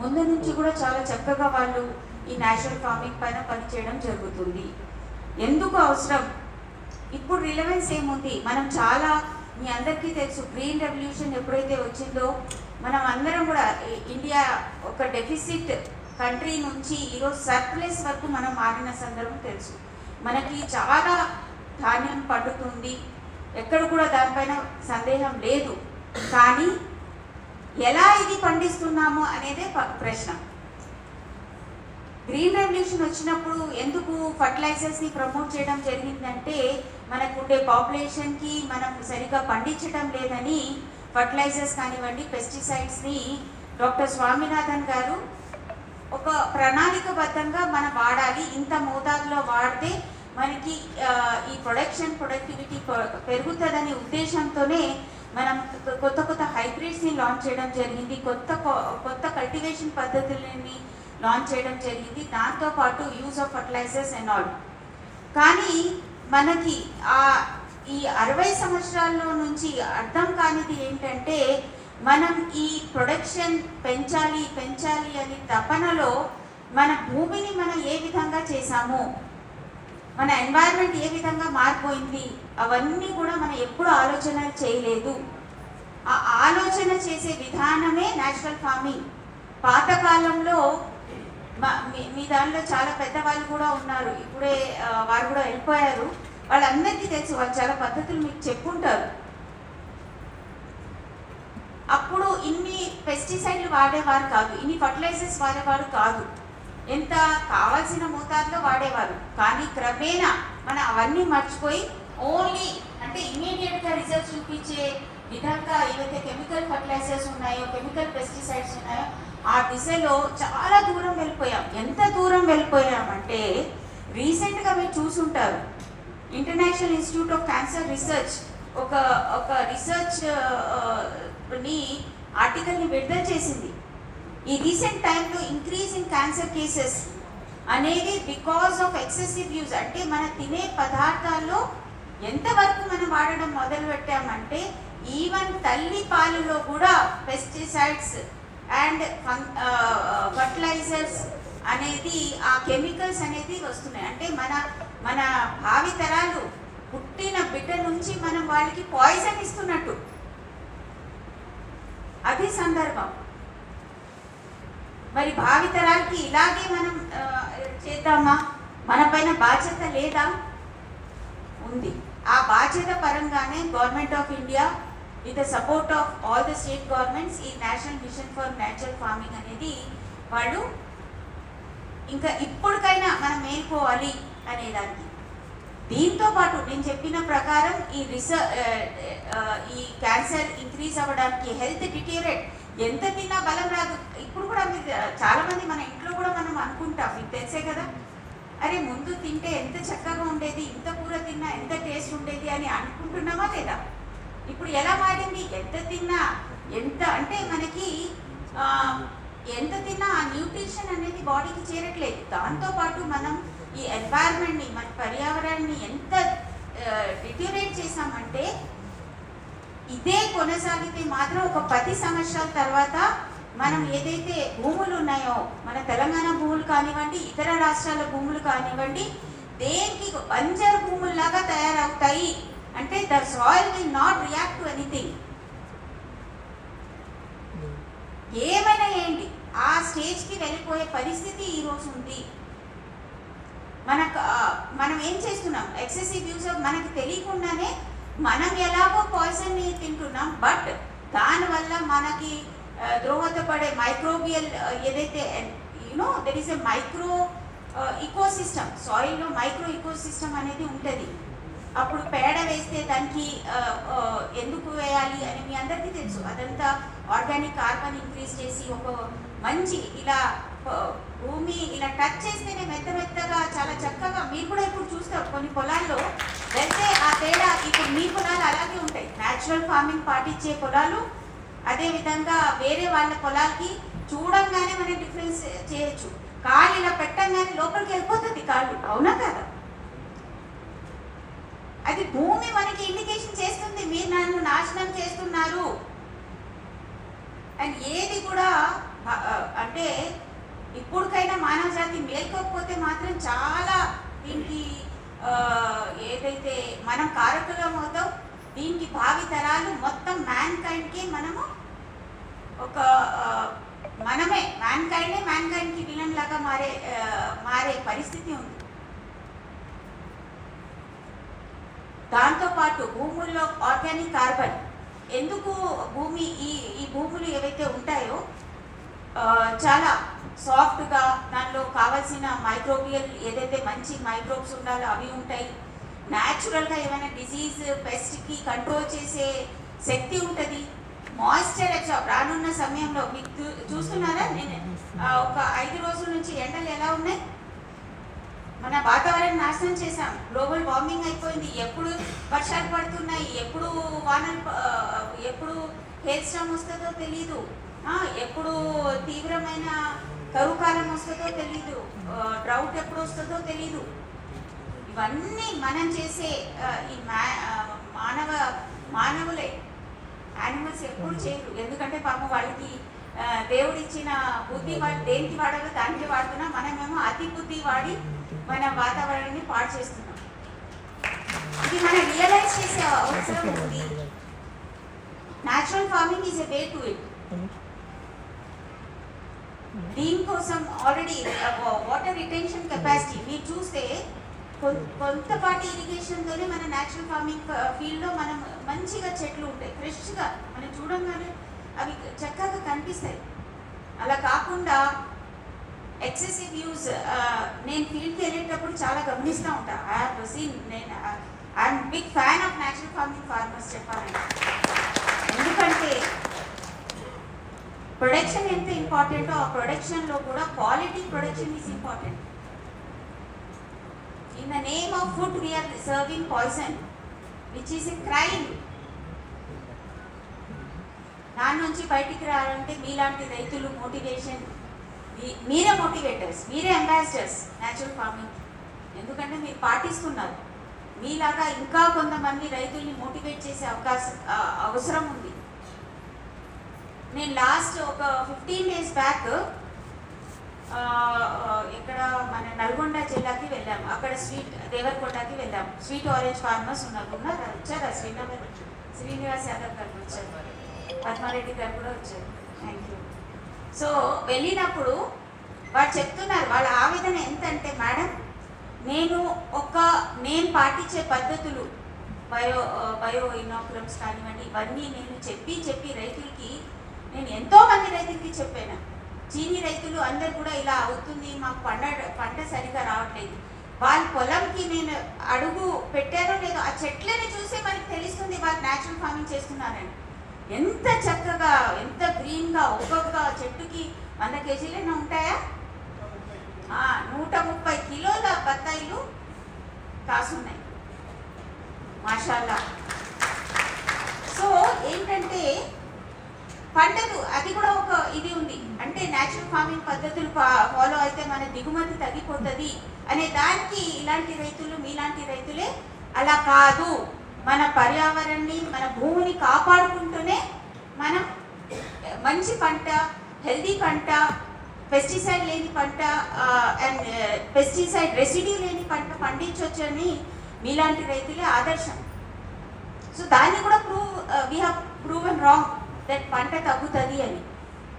ముందు నుంచి కూడా చాలా చక్కగా వాళ్ళు ఈ నేచురల్ ఫార్మింగ్ పైన పనిచేయడం జరుగుతుంది. ఎందుకు అవసరం? ఇప్పుడు రిలవెన్స్ ఏముంది? మనం చాలా, మీ అందరికీ తెలుసు, గ్రీన్ రెవల్యూషన్ ఎప్పుడైతే వచ్చిందో మనం అందరం కూడా ఇండియా ఒక డెఫిసిట్ కంట్రీ నుంచి ఈరోజు సర్ప్లస్ వరకు మనం మారిన సందర్భం తెలుసు. మనకి చాలా ధాన్యం పండుతుంది, ఎక్కడ కూడా దానిపైన సందేహం లేదు. కానీ ఎలా ఇది పండిస్తున్నాము అనేదే ప్రశ్న. గ్రీన్ రెవల్యూషన్ వచ్చినప్పుడు ఎందుకు ఫర్టిలైజర్స్ని ప్రమోట్ చేయడం జరిగిందంటే మనకుండే పాపులేషన్కి మనం సరిగ్గా పండించడం లేదని ఫర్టిలైజర్స్ కానివ్వండి, పెస్టిసైడ్స్ని డాక్టర్ స్వామినాథన్ గారు ఒక ప్రణాళికబద్ధంగా మనం వాడాలి, ఇంత మోతాదులో వాడితే మనకి ఈ ప్రొడక్టివిటీ పెరుగుతుందనే ఉద్దేశంతోనే మనం కొత్త హైబ్రిడ్స్ని లాంచ్ చేయడం జరిగింది, కొత్త కల్టివేషన్ పద్ధతులని లాంచ్ చేయడం జరిగింది, దాంతోపాటు use of fertilizers and all. కానీ మనకి ఈ 60 సంవత్సరాల్లో నుంచి అర్థం కానిది ఏంటంటే మనం ఈ ప్రొడక్షన్ పెంచాలి అని తపనలో మన భూమిని మనం ఏ విధంగా చేశాము, మన ఎన్వైరన్మెంట్ ఏ విధంగా మారిపోయింది, అవన్నీ కూడా మనం ఎప్పుడు ఆలోచన చేయలేదు. ఆ ఆలోచన చేసే విధానమే నేచురల్ ఫార్మింగ్. పాతకాలంలో మీ దానిలో చాలా పెద్దవాళ్ళు కూడా ఉన్నారు, ఇప్పుడే వారు కూడా వెళ్ళిపోయారు, వాళ్ళందరికీ తెలుసు, వాళ్ళు చాలా పద్ధతులు మీకు చెప్పుంటారు. అప్పుడు ఇన్ని పెస్టిసైడ్లు వాడేవారు కాదు, ఇన్ని ఫర్టిలైజర్స్ వాడేవారు కాదు, ఎంత కావాల్సిన మోతాదులో వాడేవారు. కానీ క్రమేణా మనం అవన్నీ మర్చిపోయి ఓన్లీ అంటే ఇమీడియట్గా రిజల్ట్స్ చూపించే విధంగా ఏవైతే కెమికల్ ఫర్టిలైజర్స్ ఉన్నాయో, కెమికల్ పెస్టిసైడ్స్ ఉన్నాయో, ఆ దిశలో చాలా దూరం వెళ్ళిపోయాం. ఎంత దూరం వెళ్ళిపోయామంటే రీసెంట్గా మీరు చూసుంటారు, international institute of cancer research ఒక రీసెర్చ్ ఆర్టికల్ని విడుదల చేసింది. ఈ రీసెంట్ టైంలో ఇంక్రీజ్ ఇన్ క్యాన్సర్ కేసెస్ అనేది బికాస్ ఆఫ్ ఎక్సెసివ్ యూజ్. అంటే మన తినే పదార్థాల్లో ఎంతవరకు మనం వాడడం మొదలు పెట్టామంటే ఈవెన్ తల్లి పాలలో కూడా పెస్టిసైడ్స్ అండ్ ఫర్టిలైజర్స్ అనేది, ఆ కెమికల్స్ అనేది వస్తున్నాయి. అంటే మన భావితరాలు పుట్టిన బిడ్డ నుంచి మనం వాళ్ళకి పాయిజన్ ఇస్తున్నట్టు అది సందర్భం. మరి భావితరాలకి ఇలాగే మనం చేద్దామా? మన పైన బాధ్యత లేదా? ఉంది. ఆ బాధ్యత పరంగానే government of India with the support of all the state governments ఈ national mission for natural farming అనేది వాళ్ళు ఇంకా ఇప్పటికైనా మనం మేల్కోవాలి అనేదానికి. దీంతో పాటు నేను చెప్పిన ప్రకారం ఈ క్యాన్సర్ ఇంక్రీజ్ అవ్వడానికి, హెల్త్ డిటీరియరేట్, ఎంత తిన్నా బలం రాదు. ఇప్పుడు కూడా మీరు చాలామంది మన ఇంట్లో కూడా మనం అనుకుంటాం, మీకు తెలిసే కదా, అరే ముందు తింటే ఎంత చక్కగా ఉండేది, ఇంత కూర తిన్నా ఎంత టేస్ట్ ఉండేది అని అనుకుంటున్నామా లేదా? ఇప్పుడు ఎలా మారింది? ఎంత తిన్నా ఎంత అంటే మనకి ఎంత తిన్నా ఆ న్యూట్రిషన్ అనేది బాడీకి చేరట్లేదు. దాంతోపాటు మనం ఈ ఎన్వైరన్మెంట్ని, మన పర్యావరణాన్ని ఎంత డిటీరియరేట్ చేసామంటే ఇదే కొనసాగితే మాత్రం ఒక 10 సంవత్సరాల తర్వాత మనం ఏదైతే భూములు ఉన్నాయో, మన తెలంగాణ భూములు కానివ్వండి, ఇతర రాష్ట్రాల భూములు కానివ్వండి, దేనికి బంజరు భూముల్లాగా తయారవుతాయి. అంటే the soil will not react to anything. ఏమైనా ఏంటి, ఆ స్టేజ్కి వెళ్ళిపోయే పరిస్థితి ఈరోజు ఉంది. మనం ఏం చేస్తున్నాం? ఎక్సెసివ్ యూజ్ ఆఫ్, మనకి తెలియకుండానే మనం ఎలాగో పాయిజన్ని తింటున్నాం, బట్ దానివల్ల మనకి దోహదపడే మైక్రోబియల్ ఏదైతే there is a micro ecosystem, సాయిల్లో మైక్రో ఇకోసిస్టమ్ అనేది ఉంటుంది. అప్పుడు పేడ వేస్తే దానికి ఎందుకు వేయాలి అని మీ అందరికీ తెలుసు. అదంతా ఆర్గానిక్ కార్బన్ ఇంక్రీజ్ చేసి ఒక మంచి ఇలా భూమి ఇలా టచ్ చేస్తేనే మెత్తగా చాలా చక్కగా, మీరు కూడా ఇప్పుడు చూస్తారు కొన్ని పొలాల్లో వెళ్తే ఆ తేడా. ఇప్పుడు మీ పొలాలు అలాగే ఉంటాయి, న్యాచురల్ ఫార్మింగ్ పాటించే పొలాలు, అదేవిధంగా వేరే వాళ్ళ పొలాలకి చూడంగానే మనం డిఫరెన్స్ చేయొచ్చు. కాళ్ళు ఇలా పెట్టంగానే లోపలికి వెళ్ళిపోతుంది కాళ్ళు, అవునా కదా? అది భూమి మనకి ఇండికేషన్ చేస్తుంది, మీరు నన్ను నాశనం చేస్తున్నారు. అండ్ ఏది కూడా అంటే ఇప్పటికైనా మానవ జాతి మేల్కోకపోతే మాత్రం చాలా దీనికి ఏదైతే మనం కారకులం అవుతాం, దీనికి భావి తరాలు మొత్తం మ్యాన్ కైండ్కి మనము ఒక మ్యాన్ కైండ్కి విలన్ లాగా మారే పరిస్థితి ఉంది. దాంతోపాటు భూముల్లో ఆర్గానిక్ కార్బన్ ఎందుకు ఈ భూములు ఏవైతే ఉంటాయో చాలా సాఫ్ట్గా, దానిలో కావాల్సిన మైక్రోబియల్ ఏదైతే మంచి మైక్రోబ్స్ ఉండాలో అవి ఉంటాయి. న్యాచురల్గా ఏమైనా డిజీజ్ పెస్ట్కి కంట్రోల్ చేసే శక్తి ఉంటుంది. మాయిశ్చర్ అబ్జార్బ్ రానున్న సమయంలో మీకు చూస్తున్నారా, నేను ఒక 5 రోజుల నుంచి ఎండలు ఎలా ఉన్నాయి, మన వాతావరణం నాశనం చేశాం. గ్లోబల్ వార్మింగ్ అయిపోయింది. ఎప్పుడు వర్షాలు పడుతున్నాయి, ఎప్పుడు హెయిర్ స్టామ్ వస్తుందో తెలీదు, ఎప్పుడు తీవ్రమైన కరువు కాలం వస్తుందో తెలీదు, డ్రౌట్ ఎప్పుడు వస్తుందో తెలీదు. ఇవన్నీ మనం చేసే ఈ మానవులే. యానిమల్స్ ఎప్పుడు చేయరు, ఎందుకంటే పాపం వాళ్ళకి దేవుడిచ్చిన బుద్ధి వాళ్ళు దేనికి వాడాలో దానికి వాడుతున్నాం. మనమేమో అతి బుద్ధి వాడి మన వాతావరణాన్ని పాడు చేస్తున్నాం. ఇది మనం రియలైజ్ చేసే అవసరం ఉంది. Natural farming is a way to it. దీనికోసం ఆల్రెడీ వాటర్ రిటెన్షన్ కెపాసిటీ మీరు చూస్తే కొంతపాటి ఇరిగేషన్తోనే మన న్యాచురల్ ఫార్మింగ్ ఫీల్డ్లో మనం మంచిగా చెట్లు ఉంటాయి, ఫ్రెష్గా మనం చూడంగానే అవి చక్కగా కనిపిస్తాయి. అలా కాకుండా ఎక్సెసివ్ యూజ్ నేను ఫీల్డ్కి వెళ్ళేటప్పుడు చాలా గమనిస్తూ ఉంటాను. I'm big fan of natural farming farmers చెప్పాలంటే. ఎందుకంటే ప్రొడక్షన్ ఎంత ఇంపార్టెంటో ఆ ప్రొడక్షన్లో కూడా quality production is important. In the name of food we are serving poison which is a crime. దాని నుంచి బయటికి రావాలంటే మీలాంటి రైతులు మోటివేషన్, మీరే మోటివేటర్స్, మీరే అంబాసిడర్స్ న్యాచురల్ ఫార్మింగ్. ఎందుకంటే మీరు పాటిస్తున్నారు. మీలాగా ఇంకా కొంతమంది రైతుల్ని మోటివేట్ చేసే అవసరం ఉంది. నేను లాస్ట్ ఒక 15 days బ్యాక్ ఇక్కడ మన నల్గొండ జిల్లాకి వెళ్ళాము. అక్కడ దేవరకొండకి వెళ్ళాము. స్వీట్ ఆరెంజ్ ఫార్మర్స్ వచ్చారా? శ్రీనివాస్ యాదవ్ గారు వచ్చారు, పద్మారెడ్డి గారు కూడా వచ్చారు. Thank you. సో వెళ్ళినప్పుడు వాళ్ళు చెప్తున్నారు, వాళ్ళ ఆవేదన ఎంతంటే, మేడం నేను పాటించే పద్ధతులు బయో ఇనాకులమ్స్ కానివ్వండి, ఇవన్నీ నేను చెప్పి రైతులకి నేను ఎంతోమంది రైతులకి చెప్పాను. చీనీ రైతులు అందరు కూడా ఇలా అవుతుంది, మాకు పంట సరిగా రావట్లేదు. వాళ్ళ పొలంకి నేను అడుగు పెట్టారో లేదో ఆ చెట్లని చూసి మనకి తెలుస్తుంది వాళ్ళు న్యాచురల్ ఫార్మింగ్ చేస్తున్నారని. ఎంత చక్కగా, ఎంత గ్రీన్గా, ఒక్కొక్క చెట్టుకి 100 kgs ఉంటాయా? 130 కిలోల బత్తాయిలు కాసున్నాయి, మాషాల్లా. సో ఏంటంటే పంటలు అది కూడా ఒక ఇది ఉంది. అంటే న్యాచురల్ ఫార్మింగ్ పద్ధతులు ఫాలో అయితే మన దిగుమతి తగ్గిపోతుంది అనే దానికి ఇలాంటి రైతులు, మీలాంటి రైతులే అలా కాదు, మన పర్యావరణాన్ని, మన భూమిని కాపాడుకుంటూనే మనం మంచి పంట, హెల్దీ పంట, పెస్టిసైడ్ లేని పంట అండ్ పెస్టిసైడ్ రెసిడ్యూ లేని పంట పండించవచ్చు అని మీలాంటి రైతులే ఆదర్శం. సో దాన్ని కూడా we have proven wrong that పంట తగ్గుతుంది అని.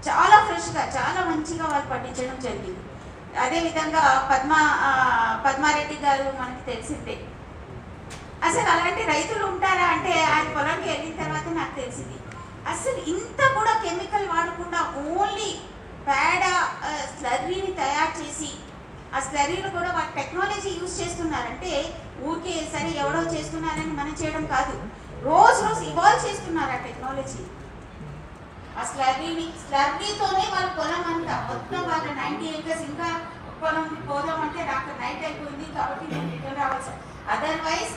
చాలా ఫ్రెష్గా, చాలా మంచిగా వాళ్ళు పండించడం జరిగింది. అదేవిధంగా పద్మారెడ్డి గారు మనకి తెలిసిందే. అసలు అలాంటి రైతులు ఉంటారా అంటే ఆయన పొలంకి వెళ్ళిన తర్వాత నాకు తెలిసింది. అసలు ఇంత కూడా కెమికల్ వాడకుండా ఓన్లీ పేడ స్లర్రీని తయారు చేసి, ఆ స్లర్రీలు కూడా వాళ్ళ టెక్నాలజీ యూజ్ చేస్తున్నారంటే ఊరికే సరే ఎవడో చేస్తున్నారని మనం చేయడం కాదు, రోజు ఇవాల్వ్ చేస్తున్నారు ఆ టెక్నాలజీ. ఆ స్లర్రీతోనే వాళ్ళ పొలం అంతా మొత్తం వాళ్ళ 90 acres ఇంకా పొలం పోదామంటే నాకు నైట్ అయిపోయింది కాబట్టి నేను రిటర్న్ రావాల్సి. అదర్వైజ్